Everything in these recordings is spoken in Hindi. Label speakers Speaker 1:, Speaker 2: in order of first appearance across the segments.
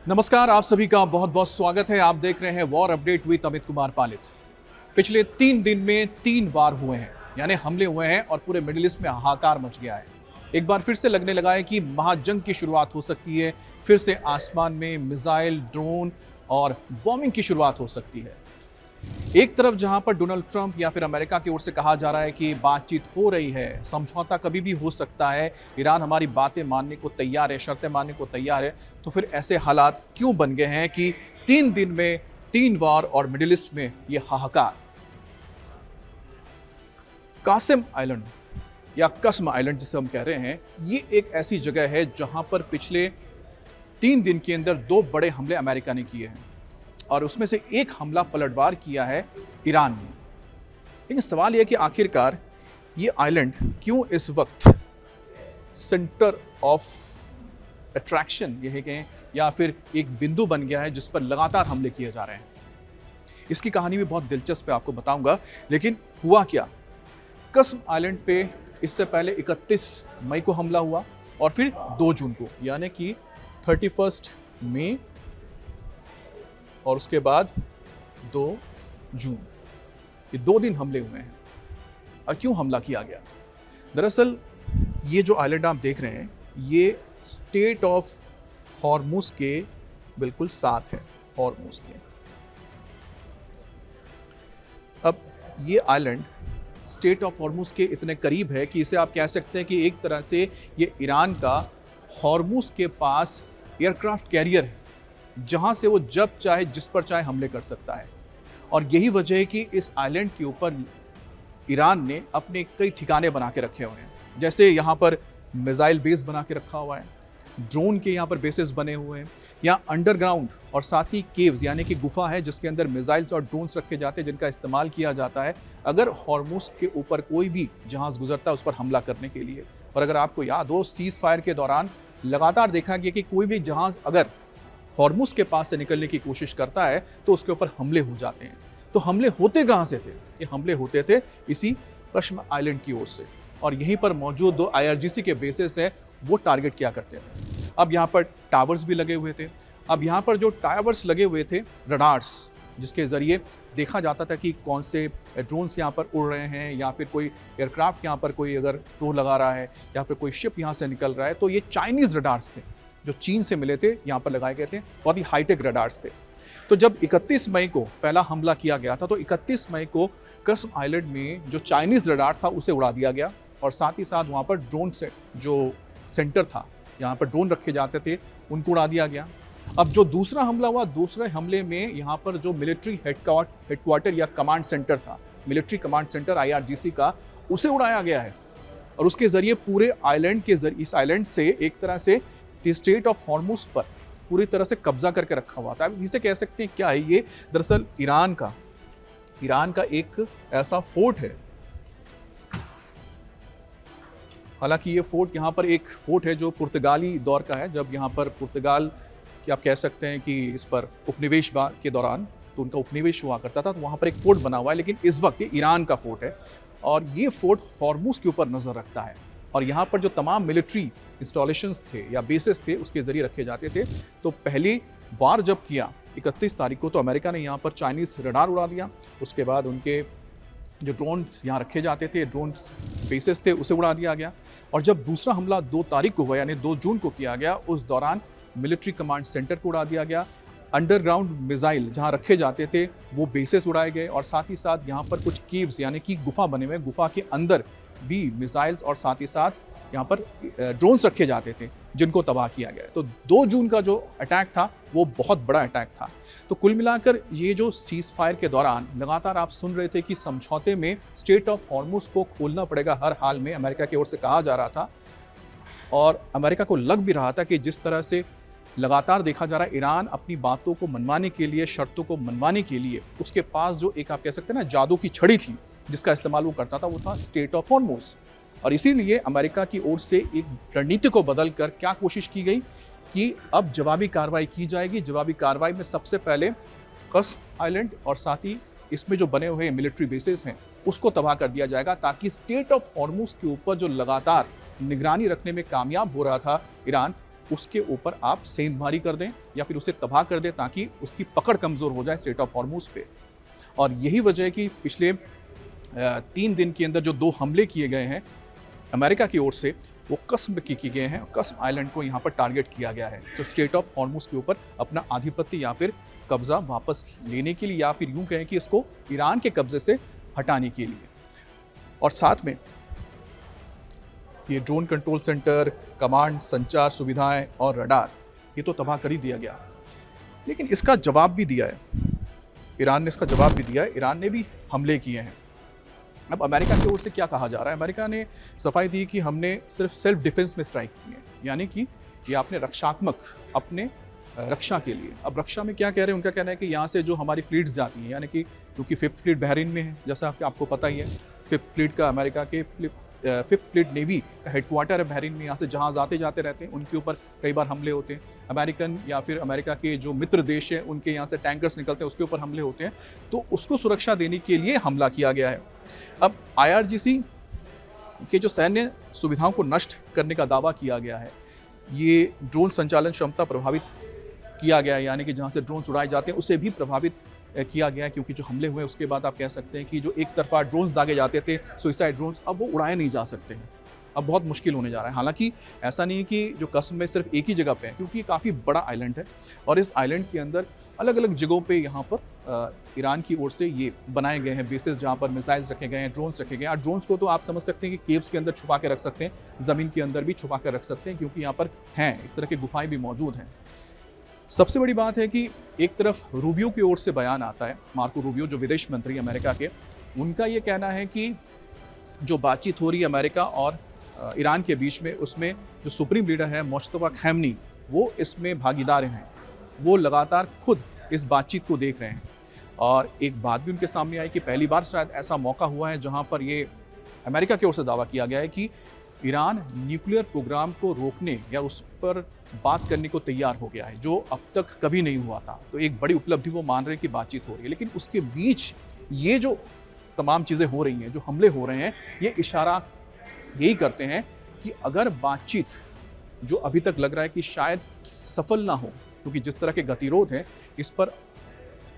Speaker 1: नमस्कार, आप सभी का बहुत बहुत स्वागत है। आप देख रहे हैं war update with Amit Kumar Palit. पिछले 3 दिन में 3 वार हुए हैं, यानी हमले हुए हैं और पूरे मिडिल ईस्ट में हाहाकार मच गया है। एक बार फिर से लगने लगा है कि महाजंग की शुरुआत हो सकती है। फिर से आसमान में मिसाइल, ड्रोन और बॉम्बिंग की शुरुआत हो सकती है। एक तरफ जहां पर डोनाल्ड ट्रंप या फिर अमेरिका की ओर से कहा जा रहा है कि बातचीत हो रही है, समझौता कभी भी हो सकता है, ईरान हमारी बातें मानने को तैयार है, शर्तें मानने को तैयार है, तो फिर ऐसे हालात क्यों बन गए हैं कि 3 दिन में 3 वार और मिडिल ईस्ट में ये हाहाकार। कासिम आइलैंड या कसम आइलैंड जिसे हम कह रहे हैं, ये एक ऐसी जगह है जहां पर पिछले 3 दिन के अंदर 2 बड़े हमले अमेरिका ने किए हैं और उसमें से एक हमला पलटवार किया है ईरान ने। लेकिन सवाल यह कि आखिरकार ये आइलैंड क्यों इस वक्त सेंटर ऑफ अट्रैक्शन यह कहें या फिर एक बिंदु बन गया है जिस पर लगातार हमले किए जा रहे हैं। इसकी कहानी भी बहुत दिलचस्प है, आपको बताऊंगा। लेकिन हुआ क्या, कसम आइलैंड पे इससे पहले 31 मई को हमला हुआ और फिर 2 जून को, यानी कि 31 मई और उसके बाद 2 जून, ये 2 दिन हमले हुए हैं। और क्यों हमला किया गया? दरअसल ये जो आइलैंड आप देख रहे हैं, ये स्टेट ऑफ हॉर्मुज के बिल्कुल साथ है, हॉर्मुज के। अब ये आइलैंड स्टेट ऑफ हॉर्मुज के इतने करीब है कि इसे आप कह सकते हैं कि एक तरह से ये ईरान का हॉर्मुज के पास एयरक्राफ्ट कैरियर है, जहां से वो जब चाहे जिस पर चाहे हमले कर सकता है। और यही वजह है कि इस आइलैंड के ऊपर ईरान ने अपने कई ठिकाने बना के रखे हुए हैं। जैसे यहाँ पर मिसाइल बेस बना के रखा हुआ है, ड्रोन के यहाँ पर बेसेस बने हुए हैं, यहाँ अंडरग्राउंड और साथ ही केव्स यानी कि गुफा है जिसके अंदर मिसाइल्स और ड्रोन्स रखे जाते हैं जिनका इस्तेमाल किया जाता है अगर हॉर्मुज के ऊपर कोई भी जहाज गुजरता है उस पर हमला करने के लिए। और अगर आपको याद हो, सीज फायर के दौरान लगातार देखा गया कि कोई भी जहाज अगर हॉर्मुज के पास से निकलने की कोशिश करता है तो उसके ऊपर हमले हो जाते हैं। तो हमले होते कहां से थे? ये हमले होते थे इसी कसम आइलैंड की ओर से, और यहीं पर मौजूद 2 IRGC के बेसेस है वो टारगेट किया करते थे। अब यहाँ पर टावर्स भी लगे हुए थे। अब यहाँ पर जो टावर्स लगे हुए थे, रडार्स, जिसके जरिए देखा जाता था कि कौन से ड्रोन्स यहाँ पर उड़ रहे हैं या फिर कोई एयरक्राफ्ट यहाँ पर कोई अगर टो लगा रहा है या फिर कोई शिप यहाँ से निकल रहा है, तो ये चाइनीज रडार्स थे जो चीन से मिले थे, यहाँ पर लगाए गए थे। बहुत ही हाईटेक रडार्स थे। तो जब 31 मई को पहला हमला किया गया था तो 31 मई को कसम आइलैंड में जो चाइनीज रडार था उसे उड़ा दिया गया और साथ ही साथ वहाँ पर ड्रोन से जो सेंटर था, यहाँ पर ड्रोन रखे जाते थे, उनको उड़ा दिया गया। अब जो दूसरा हमला हुआ, दूसरे हमले में यहाँ पर जो मिलिट्री हेडक्वार्टर या कमांड सेंटर था, मिलिट्री कमांड सेंटर IRGC का, उसे उड़ाया गया है। और उसके जरिए पूरे आइलैंड के जरिए इस आइलैंड से एक तरह से स्टेट ऑफ हॉर्मुज पर पूरी तरह से कब्जा करके रखा हुआ था। इसे कह सकते हैं क्या है ये? दरअसल ईरान का एक ऐसा फोर्ट है। हालांकि ये फोर्ट यहाँ पर एक फोर्ट है जो पुर्तगाली दौर का है, जब यहाँ पर पुर्तगाल की आप कह सकते हैं कि इस पर उपनिवेश के दौरान तो उनका उपनिवेश हुआ करता था, तो वहाँ पर एक फोर्ट बना हुआ है। लेकिन इस वक्त ये ईरान का फोर्ट है और ये फोर्ट हॉर्मुज के ऊपर नजर रखता है। और यहाँ पर जो तमाम मिलिट्री इंस्टॉलेशंस थे या बेसिस थे उसके जरिए रखे जाते थे। तो पहली वार जब किया 31 तारीख को, तो अमेरिका ने यहाँ पर चाइनीज रडार उड़ा दिया। उसके बाद उनके जो ड्रोन यहाँ रखे जाते थे, ड्रोन बेसिस थे, उसे उड़ा दिया गया। और जब दूसरा हमला 2 तारीख को हुआ यानी 2 जून को किया गया, उस दौरान मिलिट्री कमांड सेंटर को उड़ा दिया गया। अंडरग्राउंड मिसाइल जहाँ रखे जाते थे वो बेसिस उड़ाए गए और साथ ही साथ यहाँ पर कुछ कीव्स यानी कि गुफा बने हुए, गुफा के अंदर भी मिसाइल्स और साथ ही साथ यहाँ पर ड्रोन्स रखे जाते थे जिनको तबाह किया गया। तो 2 जून का जो अटैक था वो बहुत बड़ा अटैक था। तो कुल मिलाकर ये जो सीज फायर के दौरान लगातार आप सुन रहे थे कि समझौते में स्टेट ऑफ हॉर्मुज को खोलना पड़ेगा हर हाल में, अमेरिका की ओर से कहा जा रहा था। और अमेरिका को लग भी रहा था कि जिस तरह से लगातार देखा जा रहा है ईरान अपनी बातों को मनवाने के लिए, शर्तों को मनवाने के लिए उसके पास जो एक आप कह सकते हैं ना जादू की छड़ी थी जिसका इस्तेमाल वो करता था, वो था स्टेट ऑफ हॉर्मुज। और इसीलिए अमेरिका की ओर से एक रणनीति को बदलकर क्या कोशिश की गई कि अब जवाबी कार्रवाई की जाएगी। जवाबी कार्रवाई में सबसे पहले कसम आइलैंड और साथ ही इसमें जो बने हुए मिलिट्री बेसेस हैं उसको तबाह कर दिया जाएगा, ताकि स्टेट ऑफ हॉर्मुज के ऊपर जो लगातार निगरानी रखने में कामयाब हो रहा था ईरान, उसके ऊपर आप सेंधमारी कर दें या फिर उसे तबाह कर दें ताकि उसकी पकड़ कमज़ोर हो जाए स्ट्रेट ऑफ हॉर्मुज़ पे। और यही वजह है कि पिछले 3 दिन के अंदर जो 2 हमले किए गए हैं अमेरिका की ओर से, वो कस्म की गए हैं। कस्म आइलैंड को यहाँ पर टारगेट किया गया है, तो स्ट्रेट ऑफ हॉर्मुज़ के ऊपर अपना आधिपत्य या फिर कब्जा वापस लेने के लिए, या फिर यूं कहें कि इसको ईरान के कब्जे से हटाने के लिए। और साथ में ये ड्रोन कंट्रोल सेंटर, कमांड, संचार सुविधाएं और रडार, ये तो तबाह कर ही दिया गया। लेकिन इसका जवाब भी दिया है ईरान ने, इसका जवाब भी दिया है। ईरान ने भी हमले किए हैं। अब अमेरिका की ओर से क्या कहा जा रहा है? अमेरिका ने सफाई दी कि हमने सिर्फ सेल्फ डिफेंस में स्ट्राइक की है, यानी कि ये आपने रक्षात्मक, अपने रक्षा के लिए। अब रक्षा में क्या कह रहे हैं? उनका कहना है कि यहाँ से जो हमारी फ्लीट्स जाती हैं, यानी कि क्योंकि 5th फ्लीट बहरीन में है, जैसा आपको पता ही है, 5th फ्लीट का अमेरिका के 5th फ्लीट नेवी का हेडक्वार्टर है बहरीन में। यहाँ से जहाज़ आते जाते रहते हैं, उनके ऊपर कई बार हमले होते हैं। अमेरिकन या फिर अमेरिका के जो मित्र देश हैं, उनके यहाँ से टैंकर्स निकलते हैं, उसके ऊपर हमले होते हैं। तो उसको सुरक्षा देने के लिए हमला किया गया है। अब IRGC के जो सैन्य सुविधाओं को नष्ट करने का दावा किया गया है, ये ड्रोन संचालन क्षमता प्रभावित किया गया है, यानी कि जहाँ से ड्रोन उड़ाए जाते हैं उसे भी प्रभावित किया गया है। क्योंकि जो हमले हुए उसके बाद आप कह सकते हैं कि जो एक तरफा ड्रोन्स दागे जाते थे, सुइसाइड ड्रोन्स, अब वो उड़ाए नहीं जा सकते हैं। अब बहुत मुश्किल होने जा रहा है। हालांकि ऐसा नहीं है कि जो कस्म में सिर्फ एक ही जगह पे है, क्योंकि काफ़ी बड़ा आइलैंड है और इस आइलैंड के अंदर अलग अलग जगहों पे यहाँ पर ईरान की ओर से ये बनाए गए हैं बेसेस, जहाँ पर मिसाइल्स रखे गए हैं, ड्रोन्स रखे गए हैं। और ड्रोन्स को तो आप समझ सकते हैं कि केव्स के अंदर छुपा के रख सकते हैं, ज़मीन के अंदर भी छुपा कर रख सकते हैं, क्योंकि यहाँ पर हैं इस तरह की गुफाएं भी मौजूद हैं। सबसे बड़ी बात है कि एक तरफ रूबियो की ओर से बयान आता है, मार्को रूबियो जो विदेश मंत्री अमेरिका के, उनका ये कहना है कि जो बातचीत हो रही है अमेरिका और ईरान के बीच में, उसमें जो सुप्रीम लीडर है मुश्तबा खैमनी, वो इसमें भागीदार हैं। वो लगातार खुद इस बातचीत को देख रहे हैं। और एक बात भी उनके सामने आई कि पहली बार शायद ऐसा मौका हुआ है जहां पर ये अमेरिका की ओर से दावा किया गया है कि ईरान न्यूक्लियर प्रोग्राम को रोकने या उस पर बात करने को तैयार हो गया है, जो अब तक कभी नहीं हुआ था। तो एक बड़ी उपलब्धि वो मान रहे हैं कि बातचीत हो रही है। लेकिन उसके बीच ये जो तमाम चीज़ें हो रही हैं, जो हमले हो रहे हैं, ये इशारा यही करते हैं कि अगर बातचीत, जो अभी तक लग रहा है कि शायद सफल ना हो, क्योंकि जिस तरह के गतिरोध हैं, इस पर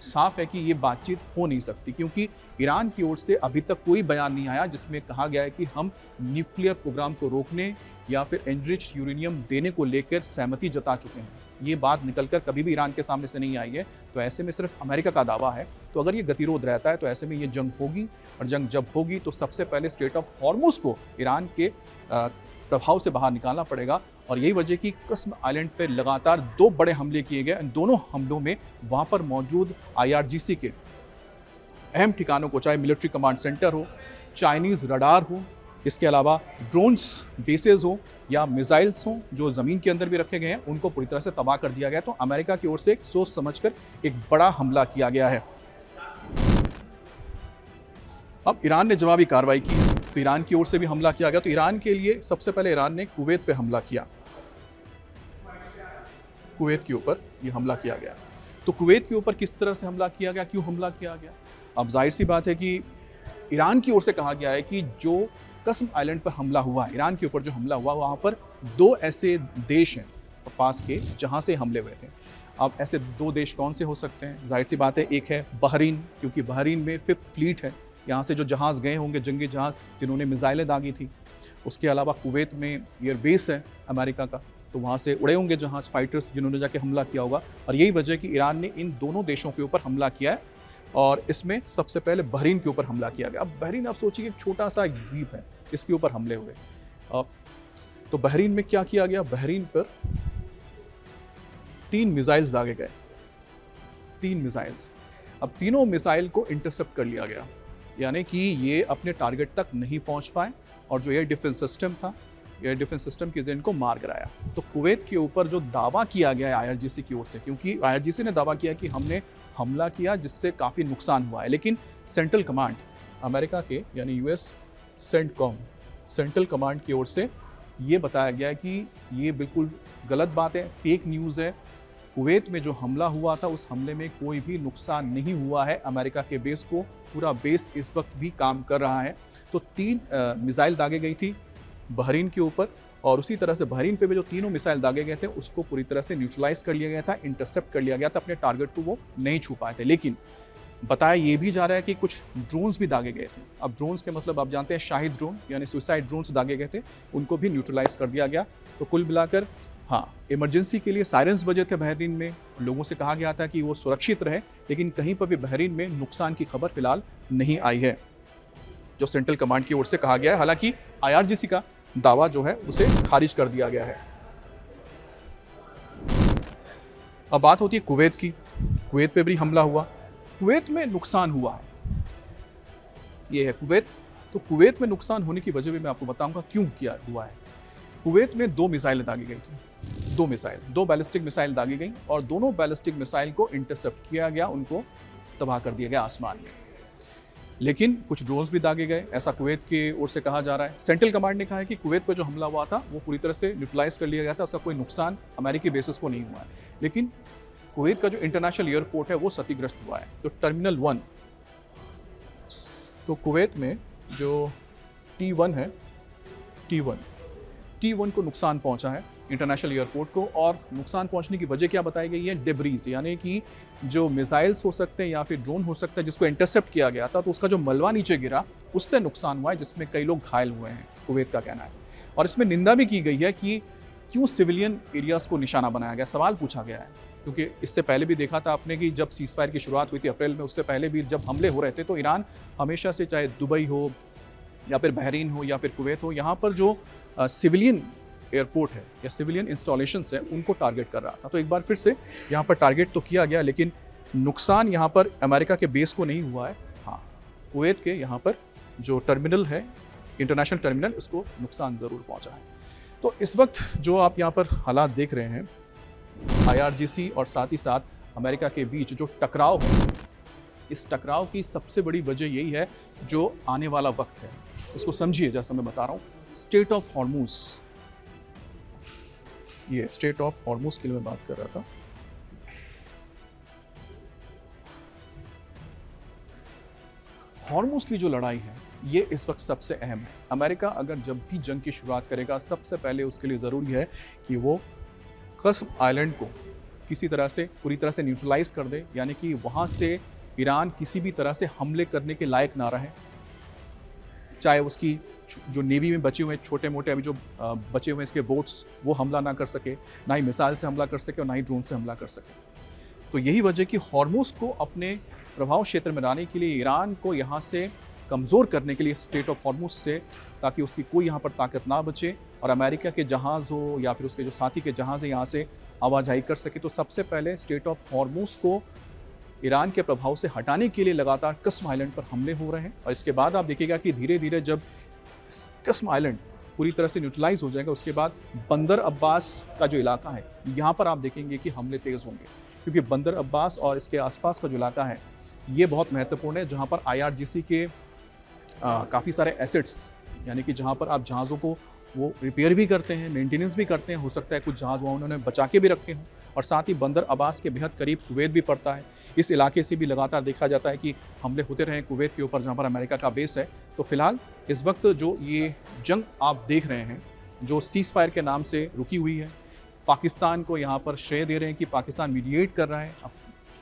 Speaker 1: साफ है कि ये बातचीत हो नहीं सकती, क्योंकि ईरान की ओर से अभी तक कोई बयान नहीं आया जिसमें कहा गया है कि हम न्यूक्लियर प्रोग्राम को रोकने या फिर एनरिच्ड यूरेनियम देने को लेकर सहमति जता चुके हैं। ये बात निकलकर कभी भी ईरान के सामने से नहीं आई है। तो ऐसे में सिर्फ अमेरिका का दावा है। तो अगर ये गतिरोध रहता है तो ऐसे में ये जंग होगी, और जंग जब होगी तो सबसे पहले स्ट्रेट ऑफ हॉर्मुज़ को ईरान के प्रभाव से बाहर निकालना पड़ेगा। और यही वजह कि कस्म आइलैंड पर लगातार 2 बड़े हमले किए गए। इन दोनों हमलों में वहाँ पर मौजूद IRGC के अहम ठिकानों को, चाहे मिलिट्री कमांड सेंटर हो, चाइनीज़ रडार हो, इसके अलावा ड्रोन्स बेसेस हो या मिसाइल्स हों जो ज़मीन के अंदर भी रखे गए हैं, उनको पूरी तरह से तबाह कर दिया गया। तो अमेरिका की ओर से सोच समझकर एक बड़ा हमला किया गया है। अब ईरान ने जवाबी कार्रवाई की, तो ईरान की ओर से भी हमला किया गया। तो ईरान के लिए सबसे पहले ईरान ने कुवैत पे हमला किया, कुवैत के ऊपर ये हमला किया गया। तो कुवैत के ऊपर किस तरह से हमला किया गया, क्यों हमला किया गया? अब जाहिर सी बात है कि ईरान की ओर से कहा गया है कि जो कस्म आइलैंड पर हमला हुआ, ईरान के ऊपर जो हमला हुआ, वहाँ पर 2 ऐसे देश हैं पास के जहाँ से हमले हुए थे। अब ऐसे 2 देश कौन से हो सकते हैं? जाहिर सी बात है, एक है बहरीन, क्योंकि बहरीन में 5th फ्लीट है, यहाँ से जो जहाज़ गए होंगे, जंगी जहाज़ जिन्होंने मिसाइलें दागी थी। उसके अलावा कुवैत में एयरबेस है अमेरिका का, तो वहाँ से उड़े होंगे जहाज़, फाइटर्स जिन्होंने जाके हमला किया होगा। और यही वजह कि ईरान ने इन दोनों देशों के ऊपर हमला किया है, और इसमें सबसे पहले बहरीन के ऊपर हमला किया गया। अब बहरीन, आप सोचिए, एक छोटा सा एक द्वीप है, इसके ऊपर हमले हुए। तो बहरीन में क्या किया गया? बहरीन पर 3 मिसाइल्स दागे गए, 3 मिसाइल्स। अब तीनों मिसाइल को इंटरसेप्ट कर लिया गया, यानी कि ये अपने टारगेट तक नहीं पहुंच पाए, और जो एयर डिफेंस सिस्टम था, एयर डिफेंस सिस्टम के इनको मार गिराया। तो कुवैत के ऊपर जो दावा किया गया है IRGC की ओर से, क्योंकि IRGC ने दावा किया कि हमने हमला किया जिससे काफ़ी नुकसान हुआ है, लेकिन सेंट्रल कमांड अमेरिका के, यानी US सेंटकॉम, सेंट्रल कमांड की ओर से ये बताया गया है कि ये बिल्कुल गलत बात है, फेक न्यूज़ है। कुवैत में जो हमला हुआ था, उस हमले में कोई भी नुकसान नहीं हुआ है अमेरिका के बेस को, पूरा बेस इस वक्त भी काम कर रहा है। तो 3 मिसाइल दागे गई थी बहरीन के ऊपर, और उसी तरह से बहरीन पे भी जो तीनों मिसाइल दागे गए थे उसको पूरी तरह से न्यूट्रलाइज कर लिया गया था, इंटरसेप्ट कर लिया गया था, अपने टारगेट को वो नहीं छू पाए थे। लेकिन बताया ये भी जा रहा है कि कुछ ड्रोन्स भी दागे गए थे। अब ड्रोन्स के मतलब आप जानते हैं शाहिद ड्रोन यानी सुसाइड ड्रोन्स दागे गए थे, उनको भी न्यूट्रलाइज कर दिया गया। तो कुल मिलाकर हाँ, इमरजेंसी के लिए सायरन्स बजे थे बहरीन में, लोगों से कहा गया था कि वो सुरक्षित रहे, लेकिन कहीं पर भी बहरीन में नुकसान की खबर फिलहाल नहीं आई है, जो सेंट्रल कमांड की ओर से कहा गया है। हालांकि IRGC का दावा जो है उसे खारिज कर दिया गया है। अब बात होती है कुवैत की। कुवैत पे भी हमला हुआ, कुवैत में नुकसान हुआ है। ये है कुवैत। तो कुवैत में नुकसान होने की वजह भी मैं आपको बताऊंगा क्यों किया हुआ है। कुवैत में 2 मिसाइलें दागी गई थी, 2 बैलिस्टिक मिसाइल दागी गई और दोनों बैलिस्टिक मिसाइल को इंटरसेप्ट किया गया, उनको तबाह कर दिया गया आसमान में। लेकिन कुछ ड्रोन्स भी दागे गए, ऐसा कुवैत की ओर से कहा जा रहा है। सेंट्रल कमांड ने कहा है कि कुवैत पर जो हमला हुआ था वो पूरी तरह से न्यूट्रलाइज कर लिया गया था, उसका कोई नुकसान अमेरिकी बेसिस को नहीं हुआ है। लेकिन कुवैत का जो इंटरनेशनल एयरपोर्ट है वो क्षतिग्रस्त हुआ है। तो टर्मिनल 1, तो कुवैत में जो T1 है, T1 को नुकसान पहुंचा है इंटरनेशनल एयरपोर्ट को। और नुकसान पहुंचने की वजह क्या बताई गई है? डेब्रीज, यानी कि जो मिसाइल्स हो सकते हैं या फिर ड्रोन हो सकता है जिसको इंटरसेप्ट किया गया था, तो उसका जो मलबा नीचे गिरा उससे नुकसान हुआ है, जिसमें कई लोग घायल हुए हैं, कुवैत का कहना है। और इसमें निंदा भी की गई है कि क्यों सिविलियन एरियाज को निशाना बनाया गया, सवाल पूछा गया है। क्योंकि इससे पहले भी देखा था आपने कि जब सीज़फायर की शुरुआत हुई थी अप्रैल में, उससे पहले भी जब हमले हो रहे थे तो ईरान हमेशा से, चाहे दुबई हो या फिर बहरीन हो या फिर कुवैत हो, यहाँ पर जो सिविलियन एयरपोर्ट है या सिविलियन इंस्टॉलेशंस है उनको टारगेट कर रहा था। तो एक बार फिर से यहाँ पर टारगेट तो किया गया, लेकिन नुकसान यहाँ पर अमेरिका के बेस को नहीं हुआ है। हाँ, कुवैत के यहाँ पर जो टर्मिनल है, इंटरनेशनल टर्मिनल, इसको नुकसान ज़रूर पहुँचा है। तो इस वक्त जो आप यहाँ पर हालात देख रहे हैं, IRGC और साथ ही साथ अमेरिका के बीच जो टकराव है, इस टकराव की सबसे बड़ी वजह यही है जो आने वाला वक्त है। इसको समझिए, जैसा मैं बता रहा हूँ, स्टेट ऑफ हॉर्मुज, ये स्टेट ऑफ हॉर्मुज के लिए मैं बात कर रहा था। हॉर्मुज की जो लड़ाई है ये इस वक्त सबसे अहम है। अमेरिका अगर जब भी जंग की शुरुआत करेगा, सबसे पहले उसके लिए ज़रूरी है कि वो कस्म आइलैंड को किसी तरह से पूरी तरह से न्यूट्रलाइज कर दे, यानी कि वहाँ से ईरान किसी भी तरह से हमले करने के लायक ना रहे। चाहे उसकी जो नेवी में बचे हुए छोटे मोटे अभी जो बचे हुए इसके बोट्स, वो हमला ना कर सके, ना ही मिसाइल से हमला कर सके और ना ही ड्रोन से हमला कर सके। तो यही वजह कि हॉर्मुज को अपने प्रभाव क्षेत्र में लाने के लिए, ईरान को यहाँ से कमज़ोर करने के लिए स्टेट ऑफ हॉर्मुज से, ताकि उसकी कोई यहाँ पर ताकत ना बचे और अमेरिका के जहाज़ हो या फिर उसके जो साथी के जहाज़ हैं यहाँ से आवाजाही कर सके। तो सबसे पहले स्टेट ऑफ हॉर्मुज को ईरान के प्रभाव से हटाने के लिए लगातार कस्म आइलैंड पर हमले हो रहे हैं। और इसके बाद आप देखिएगा कि धीरे धीरे जब कस्म आइलैंड पूरी तरह से न्यूट्रलाइज हो जाएगा, उसके बाद बंदर अब्बास का जो इलाका है, यहाँ पर आप देखेंगे कि हमले तेज़ होंगे, क्योंकि बंदर अब्बास और इसके आसपास का जो इलाका है ये बहुत महत्वपूर्ण है, जहाँ पर IRGC के काफ़ी सारे एसेट्स, यानी कि जहाँ पर आप जहाज़ों को वो रिपेयर भी करते हैं, मेंटेनेंस भी करते हैं, हो सकता है कुछ जहाज़ वहाँ उन्होंने बचा के भी रखे हों। और साथ ही बंदर अब्बास के बेहद करीब कुवैत भी पड़ता है। इस इलाके से भी लगातार देखा जाता है कि हमले होते रहे कुवैत के ऊपर, जहाँ पर अमेरिका का बेस है। तो फिलहाल इस वक्त जो ये जंग आप देख रहे हैं, जो सीज़फायर के नाम से रुकी हुई है, पाकिस्तान को यहाँ पर श्रेय दे रहे हैं कि पाकिस्तान मीडिएट कर रहा है। अब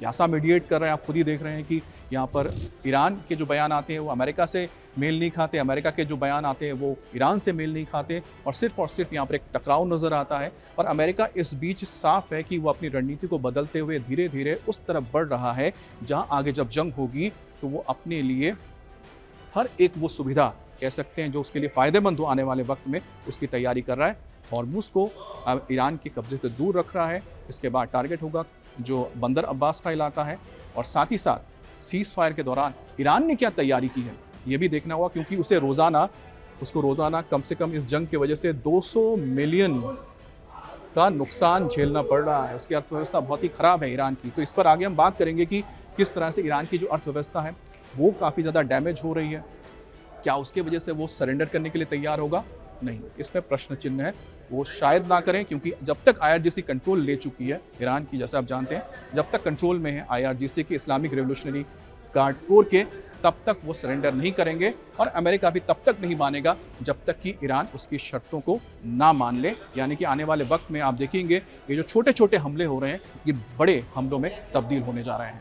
Speaker 1: कैसा मीडिएट कर रहे हैं आप खुद ही देख रहे हैं कि यहाँ पर ईरान के जो बयान आते हैं वो अमेरिका से मेल नहीं खाते, अमेरिका के जो बयान आते हैं वो ईरान से मेल नहीं खाते, और सिर्फ यहाँ पर एक टकराव नज़र आता है। और अमेरिका इस बीच साफ है कि वो अपनी रणनीति को बदलते हुए धीरे धीरे उस तरफ बढ़ रहा है जहाँ आगे जब जंग होगी तो वो अपने लिए हर एक वो सुविधा कह सकते हैं जो उसके लिए फ़ायदेमंद हो आने वाले वक्त में, उसकी तैयारी कर रहा है। हॉर्मुज को अब ईरान के कब्जे से दूर रख रहा है। इसके बाद टारगेट होगा जो बंदर अब्बास का इलाका है, और साथ ही साथ सीज़ फायर के दौरान ईरान ने क्या तैयारी की है ये भी देखना होगा, क्योंकि उसको रोज़ाना कम से कम इस जंग की वजह से 200 मिलियन का नुकसान झेलना पड़ रहा है। उसकी अर्थव्यवस्था बहुत ही ख़राब है ईरान की। तो इस पर आगे हम बात करेंगे कि किस तरह से ईरान की जो अर्थव्यवस्था है वो काफ़ी ज़्यादा डैमेज हो रही है। क्या उसके वजह से वो सरेंडर करने के लिए तैयार होगा? नहीं, इसमें प्रश्न चिन्ह है। वो शायद ना करें, क्योंकि जब तक IRGC कंट्रोल ले चुकी है ईरान की, जैसे आप जानते हैं, जब तक कंट्रोल में है IRGC के इस्लामिक रेवोल्यूशनरी गार्ड कोर के, तब तक वो सरेंडर नहीं करेंगे और अमेरिका भी तब तक नहीं मानेगा जब तक कि ईरान उसकी शर्तों को ना मान ले। यानी कि आने वाले वक्त में आप देखेंगे ये जो छोटे छोटे हमले हो रहे हैं ये बड़े हमलों में तब्दील होने जा रहे हैं।